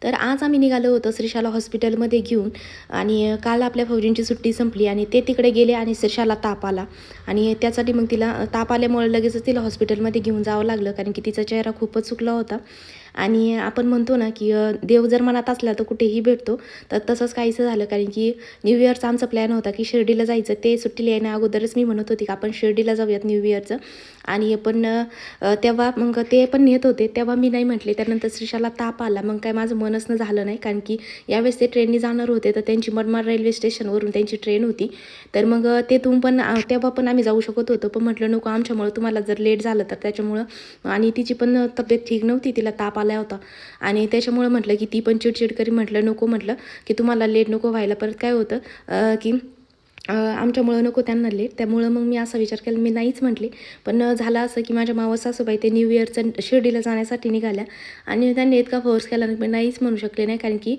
तर आज आम्ही निघालो होतो श्रीशाला हॉस्पिटलमध्ये घेऊन आणि काल आपल्या फौजींची सुट्टी संपली आणि ते तिकडे गेले आणि श्रीशाला ताप आला आणि त्यासाठी मग तिला ताप आल्यामुळे लगेचच तिला हॉस्पिटलमध्ये घेऊन जावं लागलं, कारण की तिचा चेहरा खूपच सुकला होता. आणि आपण म्हणतो ना की देव जर मनात असला तर कुठेही भेटतो. तर तसंच काहीसं झालं, कारण की न्यू इयरचा आमचा प्लॅन होता की शिर्डीला जायचं. ते सुट्टीला येण्या अगोदरच मी म्हणत होती की आपण शिर्डीला जाऊयात न्यू इयरचं. आणि पण तेव्हा मग ते पण नेत होते, तेव्हा मी नाही म्हटले. त्यानंतर श्रीशाला ताप आला, मग काय माझं मनच न झालं नाही, कारण की यावेळेस ते ट्रेनने जाणार होते. तर त्यांची मनमाड रेल्वे स्टेशनवरून त्यांची ट्रेन होती. तर मग तेथून पण तेव्हा पण आम्ही जाऊ शकत होतो, पण म्हटलं नको, आमच्यामुळं तुम्हाला जर लेट झालं तर त्याच्यामुळं. आणि तिची पण तब्येत ठीक नव्हती, तिला ताप आला होता आणि त्याच्यामुळं म्हटलं की ती पण चिडचिड करी. म्हटलं नको, म्हटलं की तुम्हाला लेट नको व्हायला. परत काय होतं की आमच्यामुळं नको त्यांना लेट. त्यामुळं मग मी असा विचार केला, मी नाहीच म्हटले. पण झालं असं की माझ्या मावस सासूबाई ते न्यू इयरचं शिर्डीला जाण्यासाठी निघाल्या आणि त्यांनी इतका फोर्स केला मी नाहीच म्हणू शकले नाही, कारण की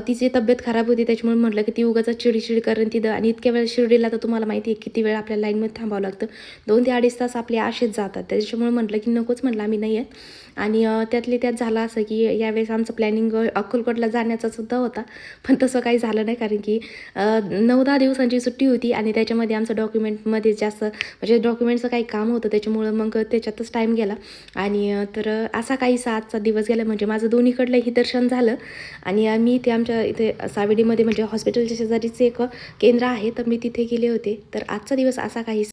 तिची तब्येत खराब होती. त्याच्यामुळे म्हटलं की ती उगाच चिडचिड करेन तिथं, आणि इतक्या वेळ शिर्डीला तर तुम्हाला माहिती आहे किती वेळ आपल्या लाईनमध्ये थांबावं लागतं. 2 ते 2.5 तास आपले असेच जातात. त्याच्यामुळे म्हटलं की नकोच, म्हटलं आम्ही नाही आहेत. आणि त्यातले त्यात झालं असं की यावेळेस आमचं प्लॅनिंग अक्कलकोटला जाण्याचा सुद्धा होता, पण तसं काही झालं नाही, कारण की 9-10 दिवसांची सुट्टी होती आणि त्याच्यामध्ये आमचं डॉक्युमेंटमध्ये जास्त म्हणजे डॉक्युमेंटचं काही काम होतं, त्याच्यामुळं मग त्याच्यातच टाईम गेला. आणि तर असा काहीसा आजचा दिवस गेला. म्हणजे माझं दोन्हीकडलंही दर्शन झालं. आणि मी ते आमच्या इथे सावेडीमध्ये म्हणजे हॉस्पिटलच्या शेजारीच एक केंद्र आहे, तर मी तिथे गेले होते. तर आजचा दिवस असा काही